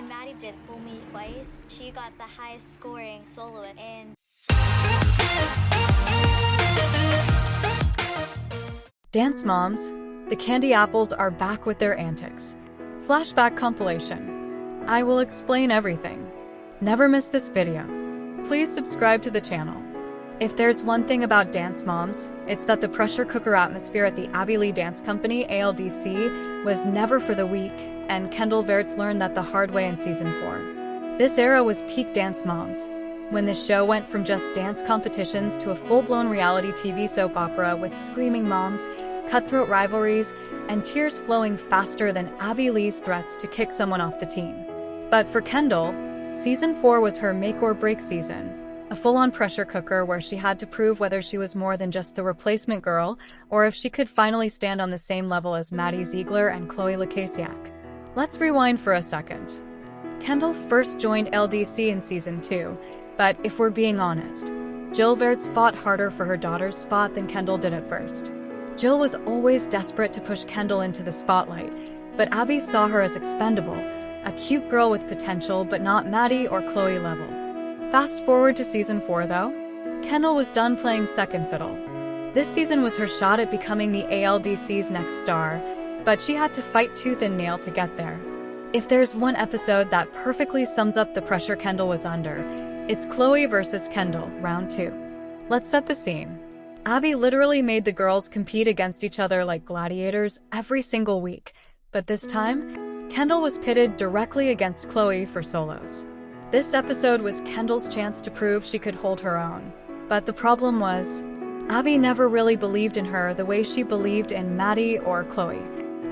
Maddie did fool me twice. She got the highest scoring soloist in. Dance Moms, the Candy Apples are back with their antics. Flashback compilation. I will explain everything. Never miss this video. Please subscribe to the channel. If there's one thing about Dance Moms, it's that the pressure cooker atmosphere at the Abbey Lee Dance Company, ALDC, was never for the weak, and Kendall Verts learned that the hard way in Season 4. This era was peak Dance Moms, when the show went from just dance competitions to a full-blown reality TV soap opera with screaming moms, cutthroat rivalries, and tears flowing faster than Abbey Lee's threats to kick someone off the team. But for Kendall, Season 4 was her make-or-break season. A full-on pressure cooker where she had to prove whether she was more than just the replacement girl, or if she could finally stand on the same level as Maddie Ziegler and Chloe Lacasiak. Let's rewind for a second. Kendall first joined LDC in Season 2, but if we're being honest, Jill Verts fought harder for her daughter's spot than Kendall did at first. Jill was always desperate to push Kendall into the spotlight, but Abby saw her as expendable, a cute girl with potential but not Maddie or Chloe level. Fast forward to Season 4 though, Kendall was done playing second fiddle. This season was her shot at becoming the ALDC's next star, but she had to fight tooth and nail to get there. If there's one episode that perfectly sums up the pressure Kendall was under, it's Chloe versus Kendall, Round 2. Let's set the scene. Abby literally made the girls compete against each other like gladiators every single week, but this time, Kendall was pitted directly against Chloe for solos. This episode was Kendall's chance to prove she could hold her own. But the problem was, Abby never really believed in her the way she believed in Maddie or Chloe.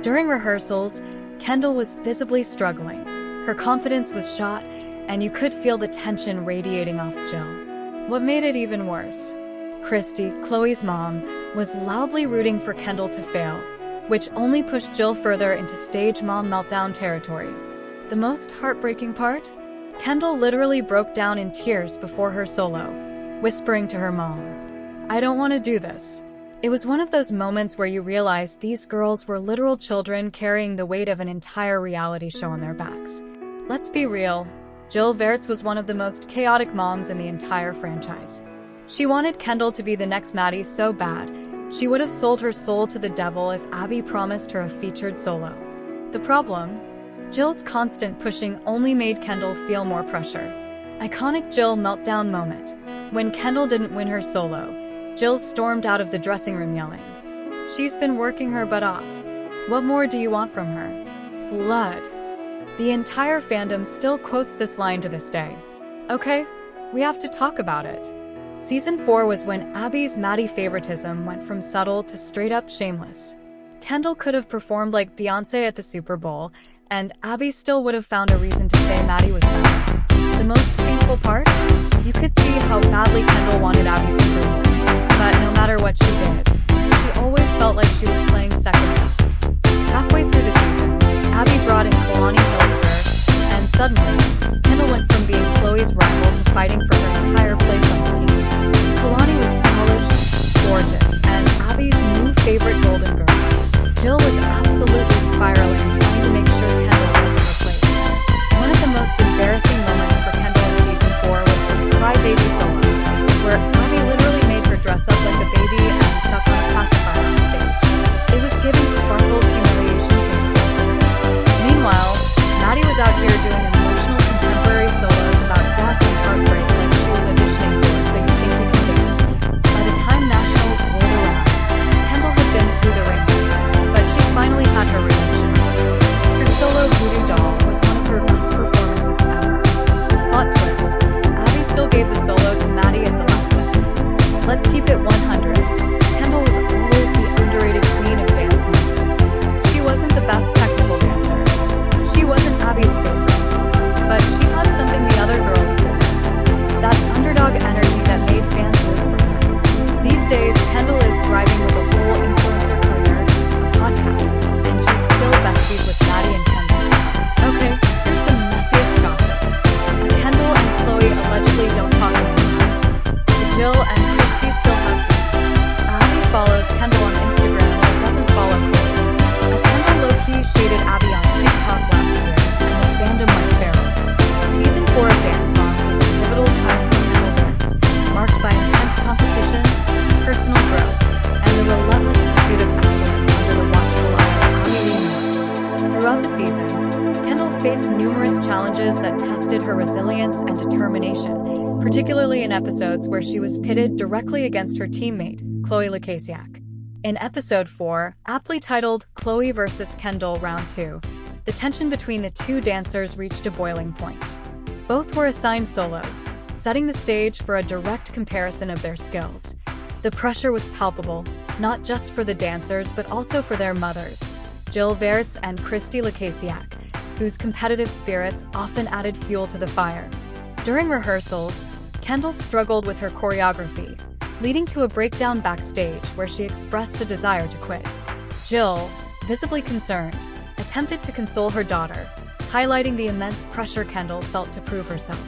During rehearsals, Kendall was visibly struggling. Her confidence was shot, and you could feel the tension radiating off Jill. What made it even worse? Christy, Chloe's mom, was loudly rooting for Kendall to fail, which only pushed Jill further into stage mom meltdown territory. The most heartbreaking part? Kendall literally broke down in tears before her solo, whispering to her mom, "I don't want to do this." It was one of those moments where you realize these girls were literal children carrying the weight of an entire reality show on their backs. Let's be real, Jill Verts was one of the most chaotic moms in the entire franchise. She wanted Kendall to be the next Maddie so bad, she would have sold her soul to the devil if Abby promised her a featured solo. The problem? Jill's constant pushing only made Kendall feel more pressure. Iconic Jill meltdown moment. When Kendall didn't win her solo, Jill stormed out of the dressing room yelling, "She's been working her butt off. What more do you want from her? Blood." The entire fandom still quotes this line to this day. Okay, we have to talk about it. Season 4 was when Abby's Maddie favoritism went from subtle to straight-up shameless. Kendall could have performed like Beyoncé at the Super Bowl, and Abby still would have found a reason to say Maddie was bad. The most painful part? You could see how badly Kendall wanted Abby's approval. But no matter what she did, she always felt like she was playing second best. Halfway through the season, Abby brought in Kalani Hilliker, and suddenly, Kendall went from being Chloe's rival to fighting for her entire place on the team. Kalani was polished, gorgeous, and Abby's new favorite golden girl. Jill was absolutely spiraling, trying to make sure Kendall wasn't replaced. One of the most embarrassing moments for Kendall in Season 4 was the Crybaby solo, where Abby literally made her dress up like a baby and suck on a pacifier on stage. It was giving Sparkle's humiliation from his parents. Meanwhile, Maddie was out here doing emotional Throughout the season, Kendall faced numerous challenges that tested her resilience and determination, particularly in episodes where she was pitted directly against her teammate, Chloe Lacasiak. In episode 4, aptly titled Chloe vs. Kendall Round 2, the tension between the two dancers reached a boiling point. Both were assigned solos, setting the stage for a direct comparison of their skills. The pressure was palpable, not just for the dancers but also for their mothers, Jill Verts and Christy Lacasiak, whose competitive spirits often added fuel to the fire. During rehearsals, Kendall struggled with her choreography, leading to a breakdown backstage where she expressed a desire to quit. Jill, visibly concerned, attempted to console her daughter, highlighting the immense pressure Kendall felt to prove herself.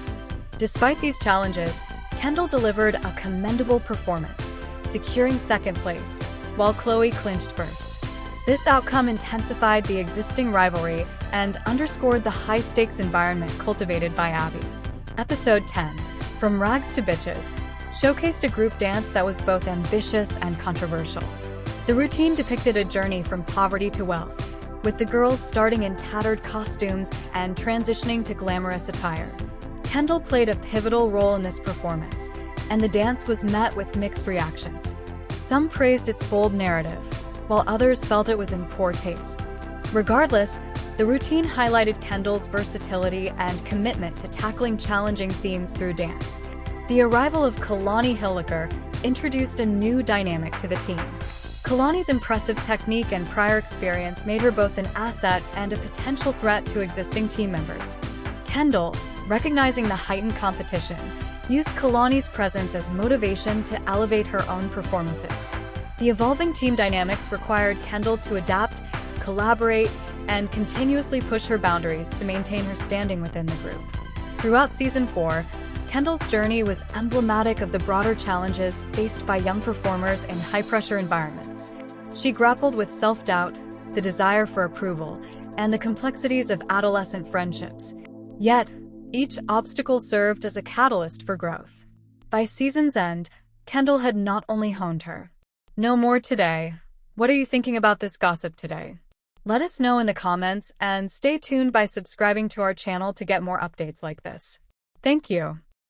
Despite these challenges, Kendall delivered a commendable performance, securing second place, while Chloe clinched first. This outcome intensified the existing rivalry and underscored the high-stakes environment cultivated by Abby. Episode 10, From Rags to Bitches, showcased a group dance that was both ambitious and controversial. The routine depicted a journey from poverty to wealth, with the girls starting in tattered costumes and transitioning to glamorous attire. Kendall played a pivotal role in this performance, and the dance was met with mixed reactions. Some praised its bold narrative, while others felt it was in poor taste. Regardless, the routine highlighted Kendall's versatility and commitment to tackling challenging themes through dance. The arrival of Kalani Hilliker introduced a new dynamic to the team. Kalani's impressive technique and prior experience made her both an asset and a potential threat to existing team members. Kendall, recognizing the heightened competition, used Kalani's presence as motivation to elevate her own performances. The evolving team dynamics required Kendall to adapt, collaborate, and continuously push her boundaries to maintain her standing within the group. Throughout Season 4, Kendall's journey was emblematic of the broader challenges faced by young performers in high-pressure environments. She grappled with self-doubt, the desire for approval, and the complexities of adolescent friendships. Yet, each obstacle served as a catalyst for growth. By season's end, Kendall had not only honed her. No more today. What are you thinking about this gossip today? Let us know in the comments and stay tuned by subscribing to our channel to get more updates like this. Thank you.